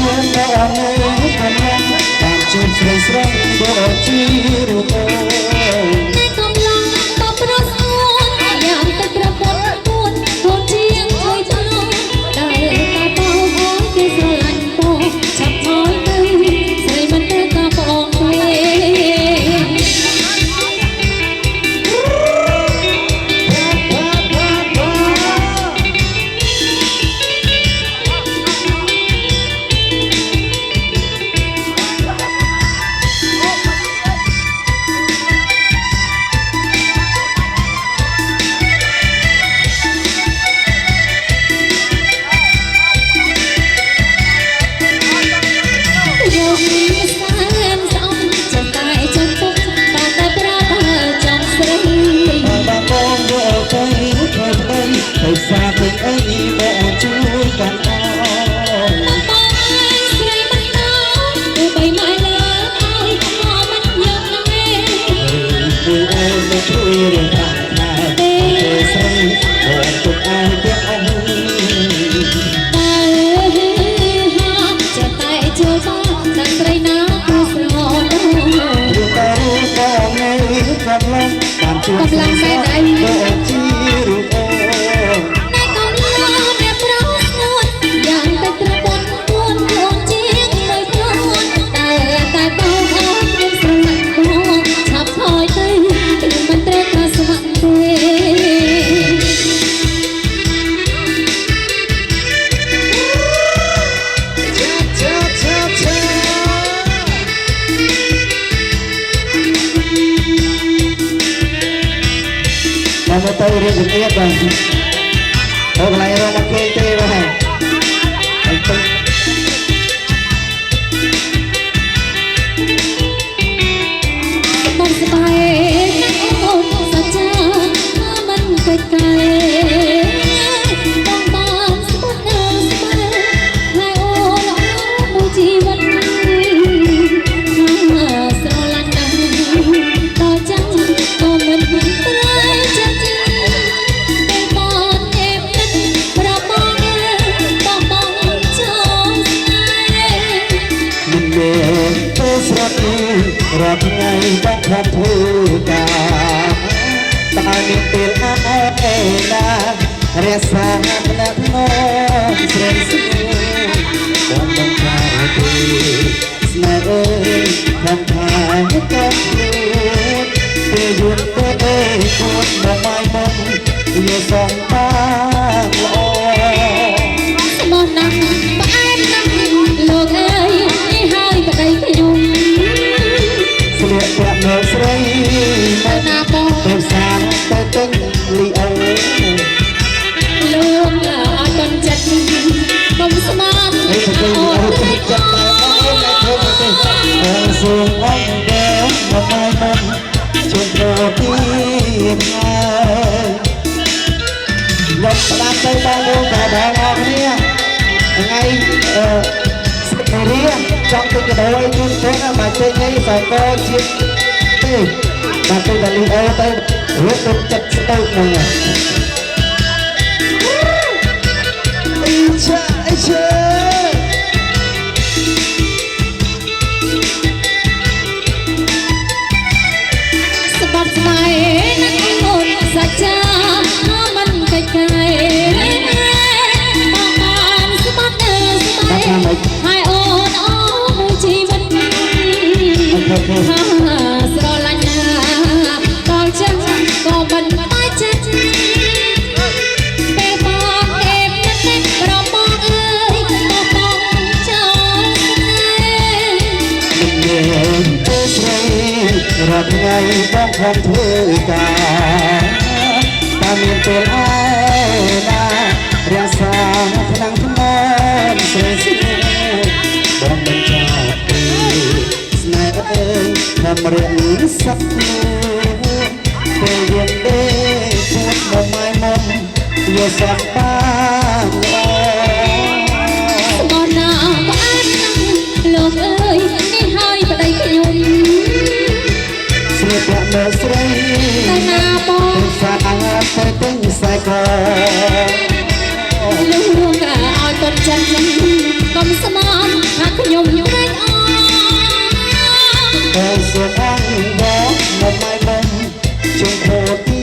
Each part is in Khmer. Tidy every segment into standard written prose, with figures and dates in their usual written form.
នបងកំឡុងតាមជួបស្រីស្រីដូចជារូបអូនកំឡុងបបរស្រួនយ៉ាងទឹកប្រពន្ធពួនពួនជាងឆ្លៃឆ្លងដែលតាបងអូនគេស្រឡាញ់បងឆាប់ថយទៅស្រីមិនត្រូវតាបងទេសាពេញអីមកជួយកាន់អងបងស្រីមិនដល់ទោះបីម៉ែលើឲ្យក៏មិនយកណាគឺអូនមកជួយរៀនថាទេស្រីបងទុកឲ្យទាំងអស់តែហាចេះតែជួយបងដល់ស្រីណាគូស្រោតឬក៏បងនៅកំឡុងតាមជួយកំឡុងតែដៃមកជារូបអូមកទៅរៀនជំនាញបាទអូកន្លែងរកមកគេទេបាទហើយទៅបងស្បែកអូនសាចាមិនពេកកាយបងបានស្បត់នៅស្បែកហើយអូនមួយជីវិតស្រឡាញ់ណាស់ដល់ចាំក៏មិនរាល់ថ្ងៃបងខំធ្វើការតើមានពេលអេណារក្សាផ្នែកនោះស្រីស្រីបងមិនខ្លាចទេស្នេហ៍អើយខំថាក៏ខ្លួនពេលយល់ទៅគួតមកម៉ៃមកយកសងបានល្អស្មោះណាស់ផ្អែមណាស់លោកអើយនេះហើយប្តីខ្ញុំស្លៀកពាក់មកស្រីទៅណាបងទៅសាងទៅទិញលីអូលោកអត់ទាន់ចិត្តខ្ញុំស្មានអូនទៅចិត្តតែអូនទៅធ្វើទៅអូនសួងអងដើមមកមកជុំប្រទីហើយលោកស្ដាប់ទៅបងប្អូនក៏បងអរគ្នាថ្ងៃស្រីរៀនចង់ទៅកដោឲ្យជូនទៅមកចេញនេះតែក៏ជាតិទេបាទទៅដល់លីអូទៅរួចទៅចិត្តស្ទូកហ្នឹងអីឆាអីឆាស្បាត់ស្បែកណាស់អូនសាចាមិនកិច្ចកាយបងបានស្បាត់ស្បែកហើយអូនអូមួយជីវិតស្រឡាញ់ណាដល់ចឹងក៏មិនតែចិត្តពេលបងអេបចិត្តប្របងអើយបងចូលស្នេហ៍មិនទៅស្រីរាល់ថ្ងៃបងខំធ្វើការតែមានពេលអើណារក្សាថ្នាំថ្នាំស្រីស្រីបងមិនចោលទេស្នេហ៍អើយតាមរៀនសັບពេលយើងទេពួតមកម៉ៃមកយកសក់បានល្អស្មោះណាស់ផ្អែមណាស់លោកអើយនេះហើយប្តីខ្ញុំស្រីប្រាក់មើលស្រីទៅណាបងសាក់ទៅទិញខ្សែកលោកឲ្យតន់ចិត្តកុំស្មាន ខ្ញុំត្រេកអរតែសុខអង្គបងមកម៉ៃបងជុំខោទី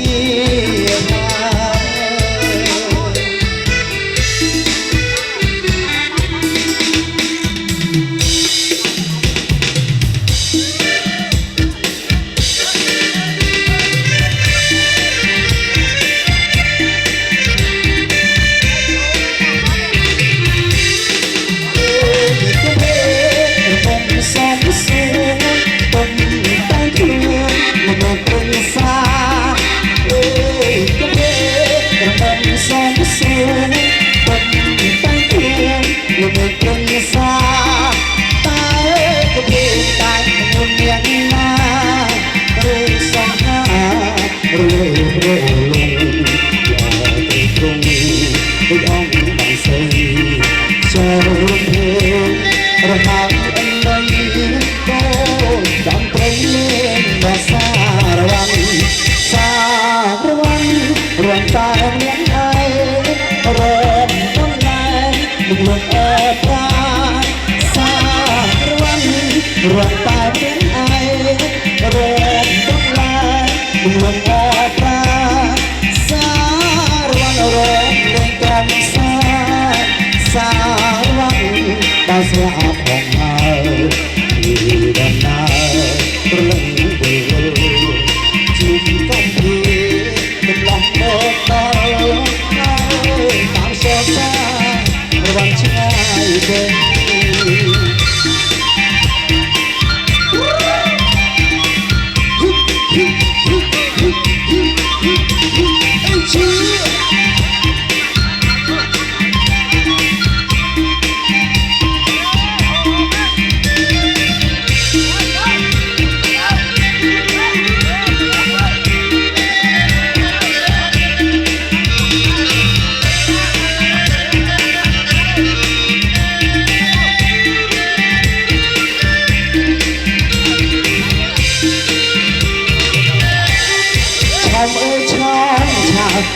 រត់តែមានឯរត់ដល់ឡាមិនលំអប្រាសារវណ្ណរត់នឹងកំសារវណ្ណដល់ស្រាប់ផងហើយពីដំណើរព្រលឹងពេលជីវិតកំពីមិនឡងមកដល់តាមសរសារវណ្ណឆ្ងាយពេក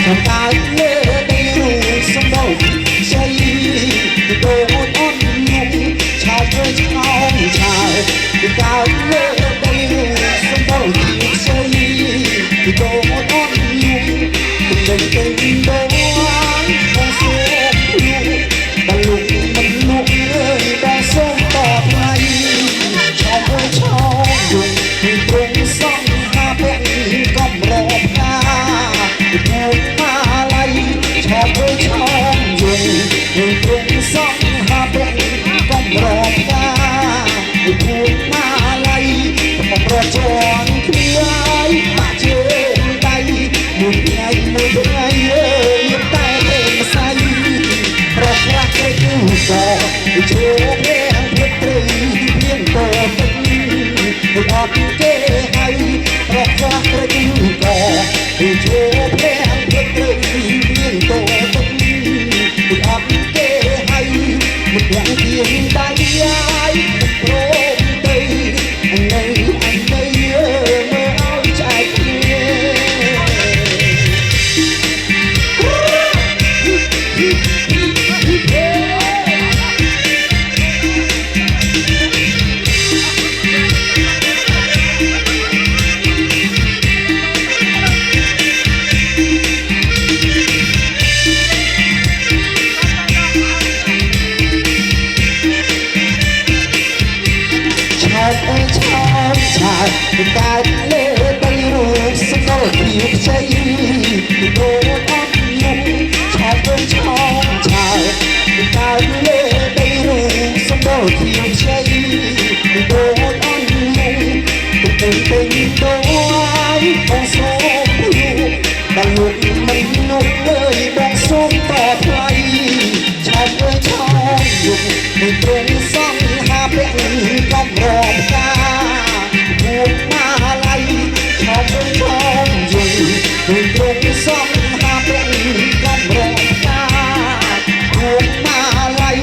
trong cao lê đây rồi sông đầu xây đồ ôn nhung chào với chào chào cao lê đây rồi sông đầu xây đồ ôn nhung tình tình đó con sông nhung bằng lục mình lục ơi đang sông tọt ngay chào với chào dùng mình cùng sông ha bên con rộp caชอบเอ้ยชอบอยู่อยู่ตรงซ่องหาเป็นกำรอบตาพูดมาไล่ต้องรอจวนเคลียร์มาเจอใดมือไงเอ้ยแต่เต็มใส่เพราะรักได้ดูต่อโชว์เพลงเพชรตรีเพียงตัวตึงออกเก๋ให้เพราะรักได้ดูต่อโชว์เพลงเพชรตรีตัวตึงออกเก๋ให้มันยังเพียงได้ย้ายโปรตีอันไหนเมื่อเอาใจเพียการเล่ไปรู้สมองผิวใจโดนอ้อนยุ่งชอบโดนชอบชายการเล่ไปรู้สมองผิวใจโดนอ้อนยุ่งเป็นโดนบองสมผิวตลกไม่นุ่มเลยบองสมต่อไทยชอบโดนชอบยุ่งไม่ตรงซ่องหาเป็นกำรอบกามาลัยชอบชอบอยู่ถึงตรงซ่องหาเป็นกำรองตาถูกมาลัย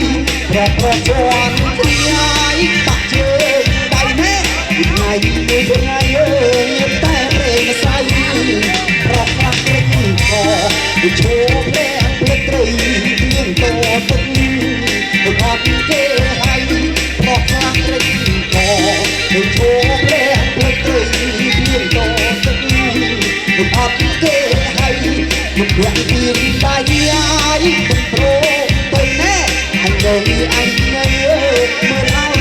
เพราะประจวนที่ไอ้ตักเจอได้แน่ไงไม่เป็นไงแต่เรงใสเพราะรักเล่นคอโชว์เพลงเพลงตรีเพียงตัวตึงออกเกให้เพ ត់គេហើយមិនព្រាក់ពីដៃអាយមិនព្រមទៅណែអញនៅអញនៅមើល